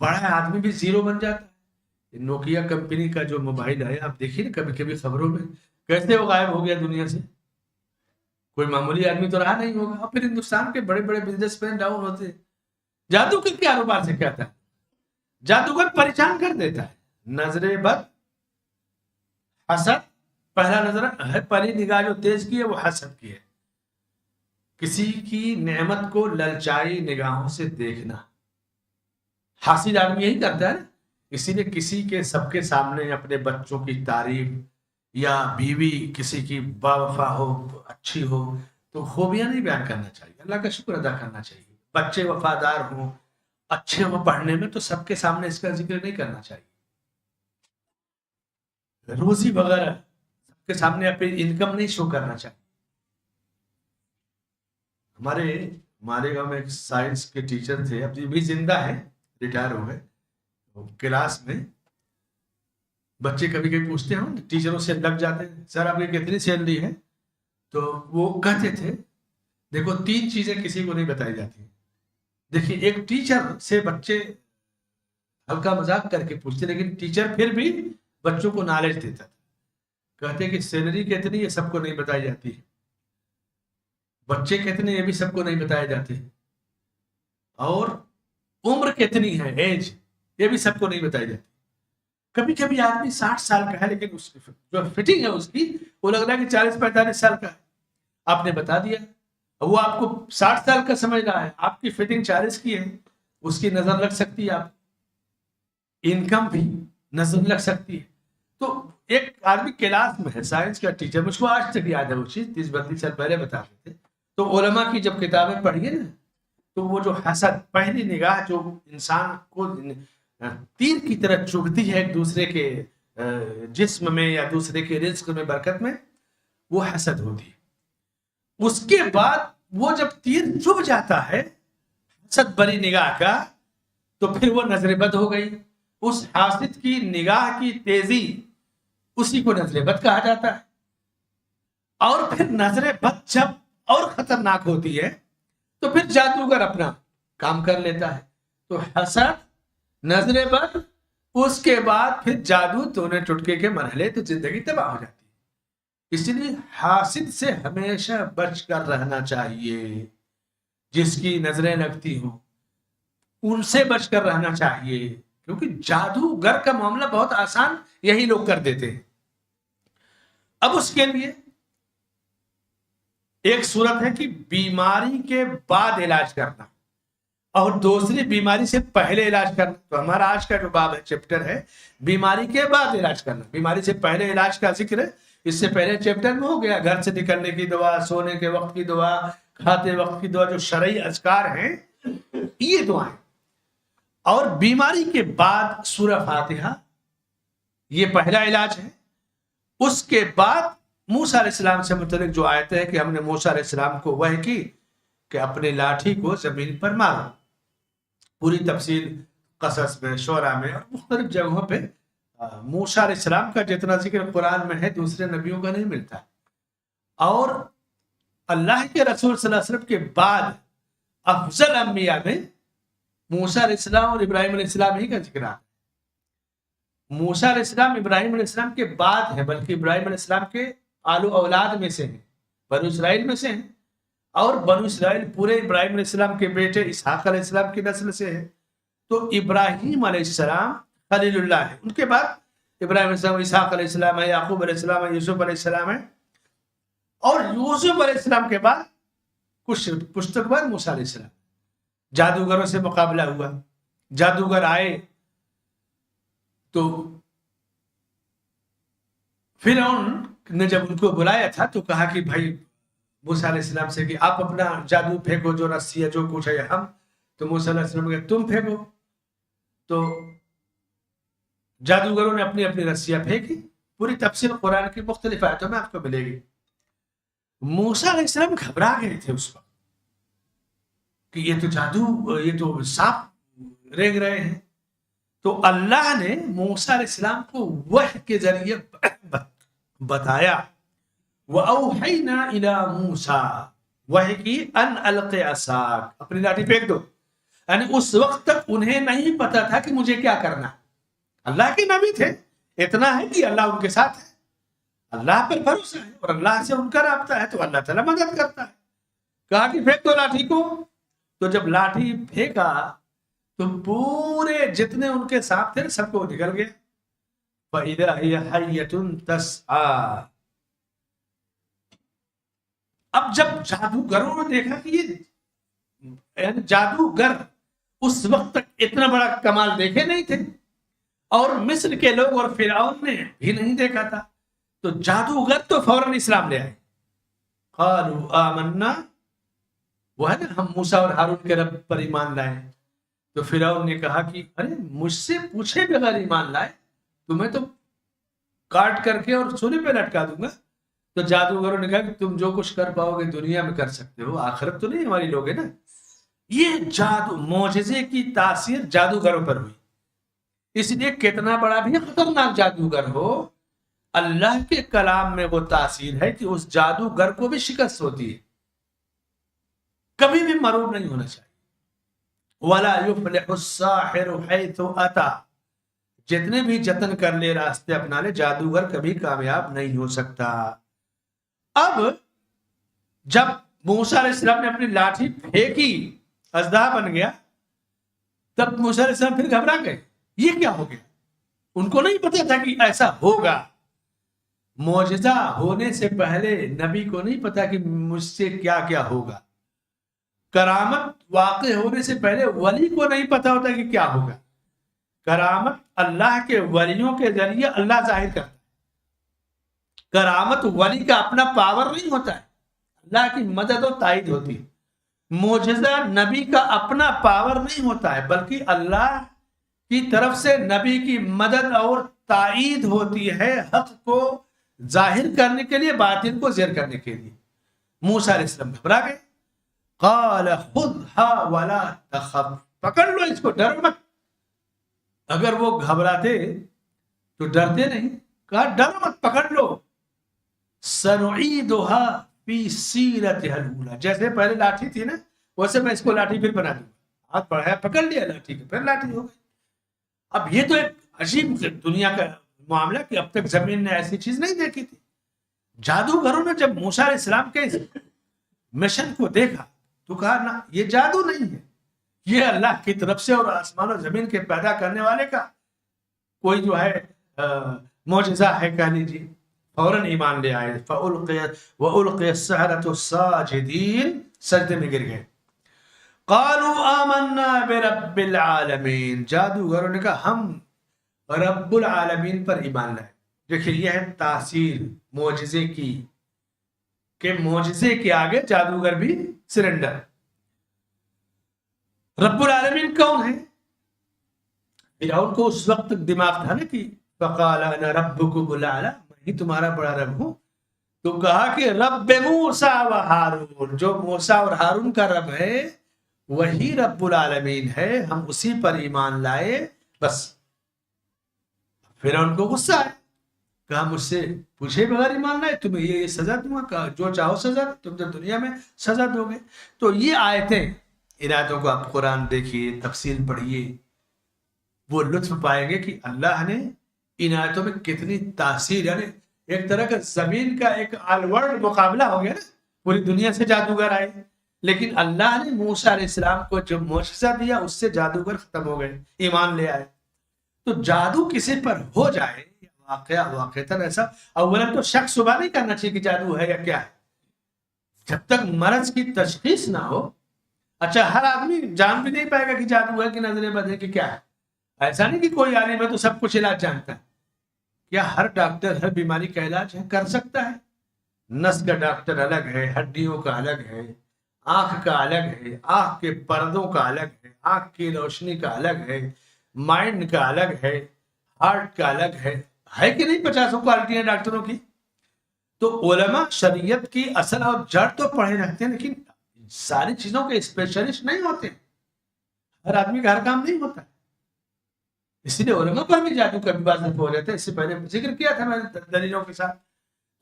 بڑا آدمی بھی زیرو بن جاتا ہے. نوکیا کمپنی کا جو موبائل ہے، آپ دیکھیے نا کبھی کبھی خبروں میں کیسے وہ غائب ہو گیا دنیا سے. کوئی معمولی آدمی تو رہا نہیں ہوگا. اور پھر ہندوستان کے بڑے بڑے بزنس مین ڈاؤن ہوتے ہیں. جادو کے کاروبار سے کیا تھا؟ جادوگر پریشان کر دیتا ہے. نظر بد، حسد، پہلا نظر ہے، پہلی نگاہ جو تیز کی ہے وہ حسد کی ہے. کسی کی نعمت کو للچائی نگاہوں سے دیکھنا. حاسد آدمی یہی کرتا ہے نا. اسی لیے کسی کے سب کے سامنے اپنے بچوں کی تعریف، یا بیوی کسی کی باوفا ہو، اچھی ہو، تو خوبیاں نہیں بیان کرنا چاہیے، اللہ کا شکر ادا کرنا چاہیے. بچے وفادار ہوں، اچھے ہوں پڑھنے میں، تو سب کے سامنے اس کا ذکر نہیں کرنا چاہیے. روزی وغیرہ سب کے سامنے اپنی انکم نہیں شو کرنا چاہیے. ہمارے گاؤں میں ایک سائنس کے ٹیچر تھے، اب بھی زندہ ہیں، ریٹائر ہو گئے. کلاس میں بچے کبھی کبھی پوچھتے ہیں، ٹیچروں سے لگ جاتے ہیں، سر آپ کی کتنی سیلری ہے؟ تو وہ کہتے تھے دیکھو 3 چیزیں کسی کو نہیں بتائی جاتی. دیکھیے ایک ٹیچر سے بچے ہلکا مذاق کر کے پوچھتے، لیکن ٹیچر پھر بھی بچوں کو نالج دیتا تھا. کہتے کہ سیلری کتنی یہ سب کو نہیں بتائی جاتی، بچے کتنے یہ بھی سب کو نہیں بتائے جاتے، اور عمر کتنی ہے، ایج، یہ بھی سب کو نہیں بتائی جاتی. کبھی کبھی آدمی 60 سال کا ہے لیکن اس کی جو فٹنگ ہے اس کی وہ لگ رہا ہے کہ 40-45 سال کا ہے. آپ نے بتا دیا، وہ آپ کو 60 سال کا سمجھ رہا ہے، آپ کی فٹنگ 40 کی ہے. اس کی نظر لگ سکتی ہے، آپ انکم بھی نظر لگ سکتی ہے. تو ایک آدمی کلاس میں ہے، سائنس کا ٹیچر، مجھ کو آج تک یاد ہے وہ چیز، 30-32 سال پہلے بتاتے تھے. تو علماء کی جب کتابیں پڑھیے نا، تو وہ جو حسد، پہلی نگاہ جو انسان کو تیر کی طرح چبھتی ہے ایک دوسرے کے جسم میں یا دوسرے کے رزق میں، برکت میں، وہ حسد ہوتی ہے. اس کے بعد وہ جب تیر چبھ جاتا ہے حسد بری نگاہ کا، تو پھر وہ نظر بد ہو گئی. اس حاسد کی نگاہ کی تیزی اسی کو نظر بد کہا جاتا ہے. اور پھر نظر بد جب اور خطرناک ہوتی ہے تو پھر جادوگر اپنا کام کر لیتا ہے. تو حسد، نظر بد، اس کے بعد پھر جادو، تونے ٹٹکے کے مرحلے، تو زندگی تباہ ہو جاتی ہے. اس لیے حاسد سے ہمیشہ بچ کر رہنا چاہیے. جس کی نظریں لگتی ہوں ان سے بچ کر رہنا چاہیے، کیونکہ جادوگر کا معاملہ بہت آسان یہی لوگ کر دیتے ہیں. اب اس کے لیے ایک صورت ہے کہ بیماری کے بعد علاج کرنا اور دوسری بیماری سے پہلے علاج کرنا. تو ہمارا آج کا جو باب ہے، چیپٹر ہے بیماری کے بعد علاج کرنا. بیماری سے پہلے علاج کا ذکر ہے اس سے پہلے چیپٹر میں ہو گیا. گھر سے نکلنے کی دعا، سونے کے وقت کی دعا، کھاتے وقت کی دعا، جو شرعی اذکار ہیں یہ دعائیں. اور بیماری کے بعد سورہ فاتحہ، یہ پہلا علاج ہے. اس کے بعد موسیٰ علیہ السلام سے متعلق جو آیتیں ہیں کہ ہم نے موسیٰ علیہ السلام کو وحی کی کہ اپنے لاٹھی کو زمین پر مارو. پوری تفصیل قصص میں، شعراء میں اور مختلف جگہوں پہ موسیٰ علیہ السلام کا جتنا ذکر قرآن میں ہے دوسرے نبیوں کا نہیں ملتا. اور اللہ کے رسول صلی اللہ علیہ وسلم کے بعد افضل انبیاء میں موسیٰ علیہ السلام اور ابراہیم علیہ السلام ہی کا ذکر ہے. موسیٰ علیہ السلام ابراہیم علیہ السلام کے بعد ہے، بلکہ ابراہیم علیہ السلام کے آل و اولاد میں سے ہیں، بنو اسرائیل میں سے ہیں. اور بنو اسرائیل پورے ابراہیم علیہ السلام کے بیٹے اسحاق علیہ السلام کی نسل سے ہے. تو ابراہیم علیہ السلام خلیل اللہ ہے. ان کے بعد ابراہیم علیہ السلام، اسحاق علیہ السلام ہے، یعقوب علیہ السلام ہے، یوسف علیہ السلام ہے. اور یوسف علیہ السلام کے بعد کچھ پشتوں کے بعد موسیٰ علیہ السلام. جادوگروں سے مقابلہ ہوا، جادوگر آئے تو فرعون نے جب ان کو بلایا تھا تو کہا کہ بھائی موسیٰ علیہ السلام سے کہ آپ اپنا جادو پھینکو، جو رسی ہے جو کچھ ہے ہم. تو موسیٰ علیہ السلام نے کہا تم پھینکو. تو جادوگروں نے اپنی اپنی رسیاں پھینکی. پوری تفصیل قرآن کی مختلف آیتوں میں آپ کو ملے گی. موسیٰ علیہ السلام گھبرا گئے تھے اس وقت کہ یہ تو جادو، یہ تو سانپ رینگ رہے ہیں. تو اللہ نے موسیٰ علیہ السلام کو وحی کے ذریعے بتایا. وَأَوْحَيْنَا إِلَىٰ مُوسَىٰ، وحی کی ان القِ عصاک، اپنی لاٹھی پھینک دو. یعنی اس وقت تک انہیں نہیں پتا تھا کہ مجھے کیا کرنا. اللہ کے نبی تھے، اتنا ہے کہ اللہ ان کے ساتھ ہے، اللہ پر بھروسہ ہے اور اللہ سے ان کا رابطہ ہے تو اللہ تعالیٰ مدد کرتا ہے. کہا کہ پھینک دو لاٹھی کو. تو جب لاٹھی پھینکا تو پورے جتنے ان کے ساتھ تھے سب کو نکل گئے. فَإِذَا هِيَ حَيَّةٌ تَسْعَىٰ. اب جب جادوگروں نے دیکھا کہ یہ جادوگر اس وقت تک اتنا بڑا کمال دیکھے نہیں تھے اور مصر کے لوگ اور فرعون نے بھی نہیں دیکھا تھا، تو جادوگر تو فوراً اسلام لے آئے. قالوا آمنا، وہ ہے نا ہم موسیٰ اور ہارون کے رب پر ایمان لائے. تو فرعون نے کہا کہ ارے مجھ سے پوچھے بغیر ایمان لائے، تمہیں تو کاٹ کر کے اور سونے پہ لٹکا دوں گا. تو جادوگروں نے کہا کہ تم جو کچھ کر پاؤ گے دنیا میں کر سکتے ہو، آخرت تو نہیں ہماری لوگ ہے نا. یہ جادو معجزے کی تاثیر جادوگروں پر ہوئی. اس لیے کتنا بڑا بھی خطرناک جادوگر ہو، اللہ کے کلام میں وہ تاثیر ہے کہ اس جادوگر کو بھی شکست ہوتی ہے. کبھی بھی مغرور نہیں ہونا چاہیے. وَلَا يُفْلِحُ السَّاحِرُ حَيْثُ أَتَى، جتنے بھی جتن کر لے، راستے اپنا لے، جادوگر کبھی کامیاب نہیں ہو سکتا. اب جب موسیٰ علیہ السلام نے اپنی لاٹھی پھینکی، اژدہا بن گیا، تب موسیٰ علیہ السلام پھر گھبرا گئے. یہ کیا ہو گیا؟ ان کو نہیں پتا تھا کہ ایسا ہوگا. معجزہ ہونے سے پہلے نبی کو نہیں پتا کہ مجھ سے کیا کیا ہوگا. کرامت واقع ہونے سے پہلے ولی کو نہیں پتا ہوتا کہ کیا ہوگا. کرامت اللہ کے ولیوں کے ذریعے اللہ ظاہر کرتا ہے. کرامت ولی کا اپنا پاور نہیں ہوتا ہے، اللہ کی مدد و تائید ہوتی ہے. معجزہ نبی کا اپنا پاور نہیں ہوتا ہے، بلکہ اللہ کی طرف سے نبی کی مدد اور تائید ہوتی ہے، حق کو ظاہر کرنے کے لیے، باطل کو زیر کرنے کے لیے. موسیٰ علیہ السلام گھبرا گئے. قال خذها ولا تخف, پکڑ لو اس کو, ڈر مت. اگر وہ گھبراتے تو ڈرتے نہیں, کہا ڈر مت, پکڑ لو. سنعیدها فی سیرتها الاولی, جیسے پہلے لاٹھی تھی نا ویسے میں اس کو لاٹھی پھر بنا دوں گا. ہاتھ بڑھایا, پکڑ لیا لاٹھی کو, پھر لاٹھی ہو گئی. اب یہ تو ایک عجیب دنیا کا معاملہ کہ اب تک زمین نے ایسی چیز نہیں دیکھی تھی. جادوگروں نے جب موسیٰ علیہ السلام کے مشن کو دیکھا تو کہا نا یہ جادو نہیں ہے, یہ اللہ کی طرف سے اور آسمان و زمین کے پیدا کرنے والے کا کوئی جو ہے معجزہ ہے کہہ لیجیے. فوراً ایمان لے آئے. وَأُلْقِيَ السَّحَرَةُ سَاجِدِينَ, سجدے میں گر گئے. قَالُوا آمَنَّا بِرَبِّ الْعَالَمِينَ, جادوگروں نے کہا ہم رب العالمین پر ایمان لائے. دیکھیں یہ ہے تاثیر معجزے کی کہ معجزے کے آگے جادوگر بھی سرنڈر. رب العالمین کون ہے؟ فرعون کو اس وقت تک دماغ تھا نا کہ فقال انا ربکم الاعلی, میں ہی تمہارا بڑا رب ہوں. تو کہا کہ رب موسیٰ و ہارون, جو موسیٰ اور ہارون کا رب ہے وہی رب العالمین ہے, ہم اسی پر ایمان لائے. بس فرعون کو غصہ آئے, کہا مجھ سے پوچھے بغیر ایمان لائے, تمہیں یہ سزا دوں گا, کہا جو چاہو سزا, تم تو دنیا میں سزا دو گے. تو یہ آیتیں, ان آیتوں کو آپ قرآن دیکھیے, تفسیر پڑھیے, وہ لطف پائیں گے کہ اللہ نے ان آیتوں میں کتنی تاثیر, یعنی ایک طرح کا زمین کا ایک آل ورلڈ مقابلہ ہو گیا نا, پوری دنیا سے جادوگر آئے, لیکن اللہ نے موسیٰ علیہ السلام کو جو معجزہ دیا اس سے جادوگر ختم ہو گئے, ایمان لے آئے. تو جادو کسی پر ہو جائے واقعتاً ایسا اولا تو شک صبح نہیں کرنا چاہیے کہ جادو ہے یا کیا ہے, جب تک مرض کی تشخیص نہ ہو. اچھا ہر آدمی جان بھی نہیں پائے گا کہ جادو ہے کہ نظر بد ہے کہ کیا ہے. ایسا نہیں کہ کوئی عالم ہے تو سب کچھ علاج جانتا ہے. کیا ہر ڈاکٹر ہر بیماری کا علاج کر سکتا ہے؟ نس کا ڈاکٹر الگ ہے, ہڈیوں کا الگ ہے, آنکھ کا الگ ہے, آنکھ کے پردوں کا الگ ہے, آنکھ کی روشنی کا الگ ہے, مائنڈ کا الگ ہے, ہارٹ کا الگ ہے کہ نہیں؟ 50 کوالٹیاں ڈاکٹروں کی. تو علماء شریعت کی اصل اور جڑ تو پڑھے رکھتے ہیں لیکن ساری چیزوں کے اسپیشلسٹ نہیں ہوتے, ہر آدمی کا ہر کام نہیں ہوتا. اس لیے علماء پر بھی جادو کا بھی واضح ہو جاتا ہے. اس سے پہلے ذکر کیا تھا میں نے دلیلوں کے ساتھ.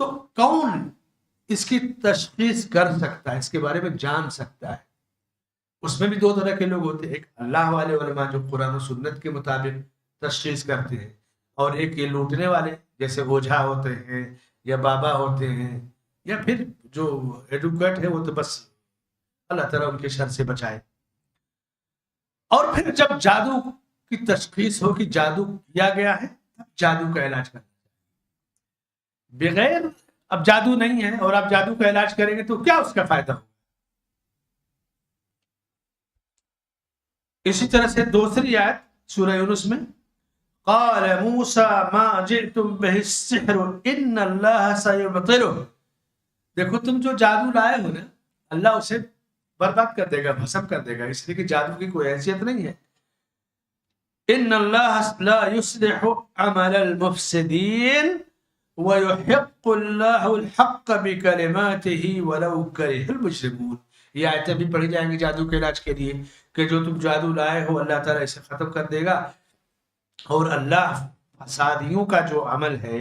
تو کون اس کی تشخیص کر سکتا ہے, اس کے بارے میں جان سکتا ہے؟ اس میں بھی دو طرح کے لوگ ہوتے ہیں, ایک اللہ والے علماء جو قرآن و سنت کے مطابق تشخیص کرتے ہیں, اور ایک یہ لوٹنے والے جیسے اوجھا ہوتے ہیں یا بابا ہوتے ہیں, یا پھر جو ایڈوکیٹ ہے وہ تو بس اللہ تعالیٰ ان کے شر سے بچائے. اور پھر جب جادو کی تشخیص ہو کہ جادو کیا گیا ہے تب جادو کا علاج کرنا. بغیر اب جادو نہیں ہے اور آپ جادو کا علاج کریں گے تو کیا اس کا فائدہ ہو. اسی طرح سے دوسری آیت سورہ یونس میں قال موسیٰ ما جئتم بہ السحر ان اللہ سیبطلہ, دیکھو تم جو جادو لائے ہو نا اللہ اسے برباد کر دے گا, بھسم کر دے گا, اس لیے کہ جادو کی کوئی حیثیت نہیں ہے. ان اللہ لا یصلح عمل المفسدین ویحق اللہ الحق بکلماتہ ولو کرہ المجرمون. یہ آیتیں بھی پڑھی جائیں گی جادو کے علاج کے لیے کہ جو تم جادو لائے ہو اللہ تعالیٰ اسے ختم کر دے گا, اور اللہ فسادیوں کا جو عمل ہے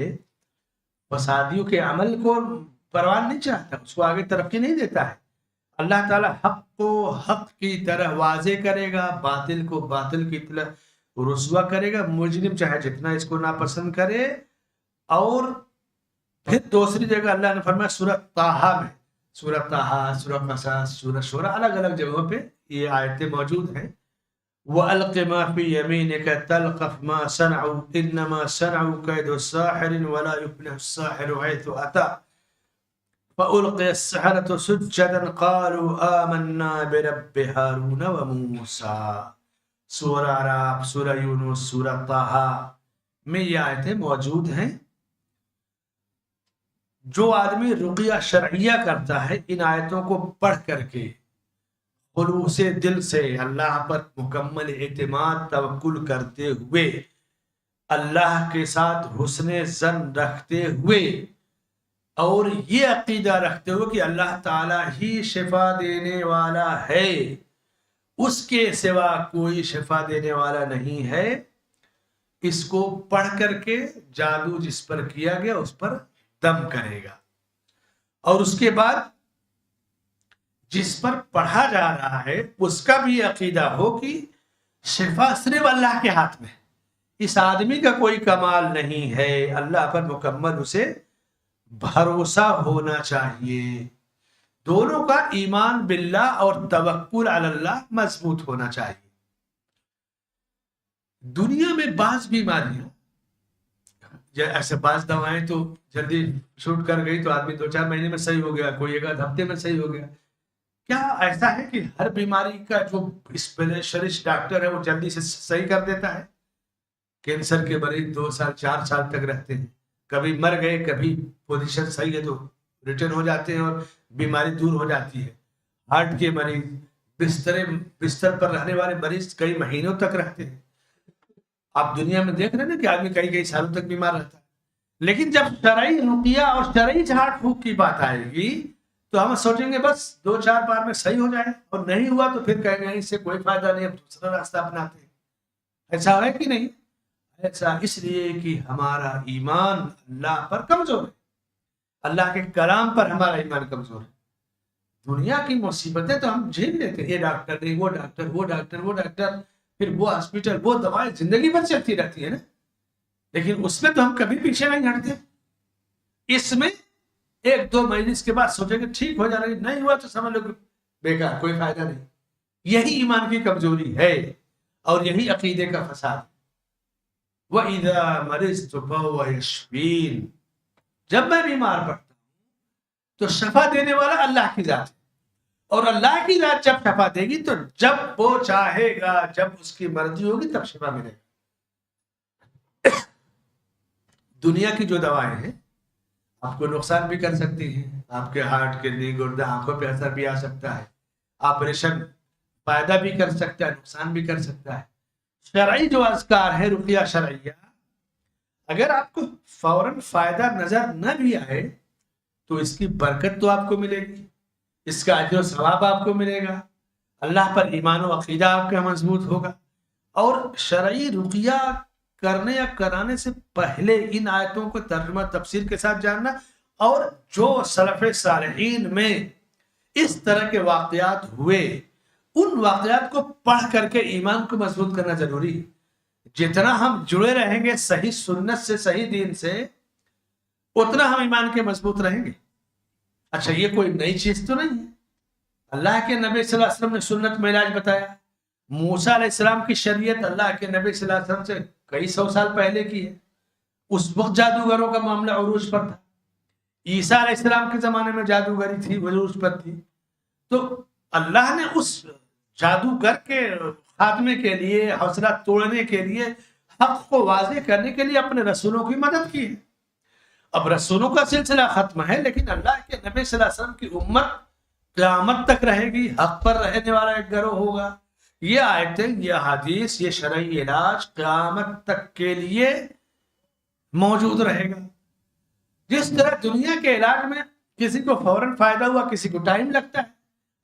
فسادیوں کے عمل کو پروان نہیں چاہتا, اس کو آگے ترقی نہیں دیتا ہے. اللہ تعالیٰ حق کو حق کی طرح واضح کرے گا, باطل کو باطل کی طرح رسوا کرے گا, مجرم چاہے جتنا اس کو ناپسند کرے. اور پھر دوسری جگہ اللہ نے فرمایا سورہ طٰہٰ میں, سورہ طٰہٰ, سورہ قصص, سورہ شورى, الگ الگ جگہوں پہ یہ آیتیں موجود ہیں. وَأَلْقِ مَا فِي يَمِينِكَ تَلْقَفْ مَا صَنَعُوا إِنَّمَا صَنَعُوا كَيْدُ السَّاحِرِ وَلَا يُفْلِحُ السَّاحِرُ حَيْثُ أَتَى فَأُلْقِيَ السَّحَرَةُ سُجَّدًا قَالُوا آمَنَّا بِرَبِّ هَارُونَ وَمُوسَىٰ. سورہ اعراف, سورہ یونس, سورہ طٰہٰ میں یہ آیتیں موجود ہیں. جو آدمی رقیہ شرعیہ کرتا ہے ان آیتوں کو پڑھ کر کے خلوص دل سے اللہ پر مکمل اعتماد توکل کرتے ہوئے, اللہ کے ساتھ حسن ظن رکھتے ہوئے اور یہ عقیدہ رکھتے ہوئے کہ اللہ تعالیٰ ہی شفا دینے والا ہے، اس کے سوا کوئی شفا دینے والا نہیں ہے، اس کو پڑھ کر کے جادو جس پر کیا گیا اس پر دم کرے گا، اور اس کے بعد جس پر پڑھا جا رہا ہے اس کا بھی عقیدہ ہو کہ شفا صرف اللہ کے ہاتھ میں، اس آدمی کا کوئی کمال نہیں ہے، اللہ پر مکمل اسے بھروسہ ہونا چاہیے، دونوں کا ایمان باللہ اور توکل علی اللہ مضبوط ہونا چاہیے۔ دنیا میں بعض بیماریاں ایسے، بعض دوائیں تو جلدی شوٹ کر گئی تو آدمی 2-4 مہینے میں صحیح ہو گیا، کوئی ایک آدھ ہفتے میں صحیح ہو گیا۔ کیا ایسا ہے کہ ہر بیماری کا جو اسپیشلسٹ ڈاکٹر ہے وہ جلدی سے صحیح کر دیتا ہے؟ کینسر کے مریض 2 سال 4 سال تک رہتے ہیں، کبھی مر گئے، کبھی پوزیشن صحیح ہے تو ریٹرن ہو جاتے ہیں اور بیماری دور ہو جاتی ہے۔ ہارٹ کے مریض، بستر پر رہنے والے مریض کئی مہینوں تک رہتے ہیں۔ آپ دنیا میں دیکھ رہے ہیں نا کہ آدمی کئی سالوں تک بیمار رہتا ہے، لیکن جب شرعی رقیہ اور شرعی جھاڑ پھونک کی بات آئے گی تو ہم سوچیں گے بس 2-4 بار میں صحیح ہو جائے، اور نہیں ہوا تو پھر کہیں گے اس سے کوئی فائدہ نہیں، اب دوسرا راستہ اپناتے ہیں۔ ایسا ہے کہ نہیں؟ ایسا اس لیے کہ ہمارا ایمان اللہ پر کمزور ہے، اللہ کے کلام پر ہمارا ایمان کمزور ہے۔ دنیا کی مصیبتیں تو ہم جھیل لیتے ہیں، یہ ڈاکٹر نہیں، وہ ڈاکٹر، وہ ڈاکٹر، وہ ڈاکٹر، پھر وہ ہاسپٹل، وہ دوائیں، زندگی بھر چلتی رہتی ہے نا، لیکن اس میں تو ہم کبھی پیچھے نہیں ہٹتے۔ اس میں 1-2 مہینے کے بعد سوچیں گے ٹھیک ہو جانا، نہیں ہوا تو سمجھ لو کہ بیکار، کوئی فائدہ نہیں۔ یہی ایمان کی کمزوری ہے اور یہی عقیدے کا فساد۔ وَإِذَا مَرِضْتُ فَهُوَ يَشْفِينِ، جب میں بیمار پڑتا ہوں تو شفا دینے والا اللہ کی ذات ہے، اور اللہ کی ذات جب شفا دے گی تو جب وہ چاہے گا، جب اس کی مرضی ہوگی تب شفا ملے گا۔ دنیا کی جو دوائیں ہیں آپ کو نقصان بھی کر سکتی ہیں، آپ کے ہارٹ، کڈنی، گردہ، آنکھوں پہ اثر بھی آ سکتا ہے، آپریشن فائدہ بھی کر سکتا ہے، نقصان بھی کر سکتا ہے۔ شرعی جو اذکار ہے، رقیہ شرعیہ، اگر آپ کو فوراً فائدہ نظر نہ بھی آئے تو اس کی برکت تو آپ کو ملے گی، اس کا اجر و ثواب آپ کو ملے گا، اللہ پر ایمان و عقیدہ آپ کا مضبوط ہوگا۔ اور شرعی رقیہ کرنے یا کرانے سے پہلے ان آیتوں کو ترجمہ تفسیر کے ساتھ جاننا، اور جو سلف صالحین میں اس طرح کے واقعات ہوئے ان واقعات کو پڑھ کر کے ایمان کو مضبوط کرنا ضروری ہے۔ جتنا ہم جڑے رہیں گے صحیح سنت سے، صحیح دین سے، اتنا ہم ایمان کے مضبوط رہیں گے۔ اچھا، یہ کوئی نئی چیز تو نہیں ہے، اللہ کے نبی صلی اللہ علیہ وسلم نے سنت میں علاج بتایا، موسیٰ علیہ السلام کی شریعت اللہ کے نبی صلی اللہ علیہ وسلم سے کئی 100 سال پہلے کی ہے، اس وقت جادوگروں کا معاملہ عروج پر تھا، عیسیٰ علیہ السلام کے زمانے میں جادوگری تھی، عروج پر تھی، تو اللہ نے اس جادوگر کے خاتمے کے لیے، حوصلہ توڑنے کے لیے، حق کو واضح کرنے کے لیے اپنے رسولوں کی مدد کی ہے۔ اب رسولوں کا سلسلہ ختم ہے، لیکن اللہ کے نبی صلی اللہ علیہ وسلم کی امت قیامت تک رہے گی، حق پر رہنے والا ایک گروہ ہوگا۔ یہ آیتیں، یہ حدیث، یہ شرعی علاج قیامت تک کے لیے موجود رہے گا۔ جس طرح دنیا کے علاج میں کسی کو فوراً فائدہ ہوا، کسی کو ٹائم لگتا ہے،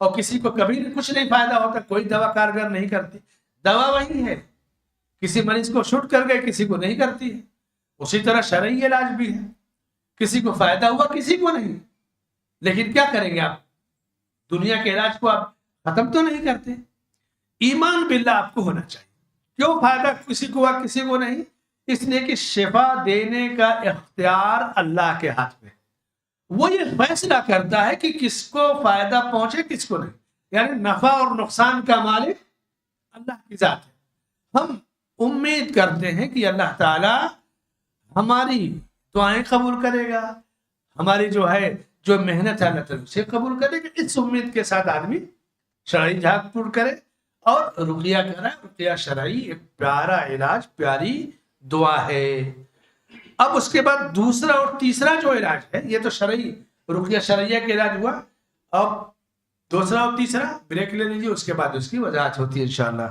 اور کسی کو کبھی کچھ نہیں فائدہ ہوتا، کوئی دوا کارگر نہیں کرتی، دوا وہی ہے، کسی مریض کو شوٹ کر گئے، کسی کو نہیں کرتی ہے۔ اسی طرح شرعی علاج بھی ہے، کسی کو فائدہ ہوا، کسی کو نہیں، لیکن کیا کریں گے آپ؟ دنیا کے علاج کو آپ ختم تو نہیں کرتے۔ ایمان باللہ آپ کو ہونا چاہیے، کیوں فائدہ کسی کو ہوا کسی کو نہیں؟ اس لیے کہ شفا دینے کا اختیار اللہ کے ہاتھ میں، وہ یہ فیصلہ کرتا ہے کہ کس کو فائدہ پہنچے کس کو نہیں، یعنی نفع اور نقصان کا مالک اللہ کی ذات ہے۔ ہم امید کرتے ہیں کہ اللہ تعالی ہماری دعائیں قبول کرے گا، ہماری جو محنت ہے اللہ تعالی اسے قبول کرے گا۔ اس امید کے ساتھ آدمی شرعی جھاگ پور کرے اور رقیہ کرے۔ رقیہ شرعی ایک پیارا علاج، پیاری دعا ہے۔ اب اس کے بعد دوسرا اور تیسرا جو علاج ہے، یہ تو شرعی رقیہ شرعیہ کے علاج ہوا، اب دوسرا اور تیسرا بریک لے لیجیے، اس کے بعد اس کی وضاحت ہوتی ہے انشاءاللہ۔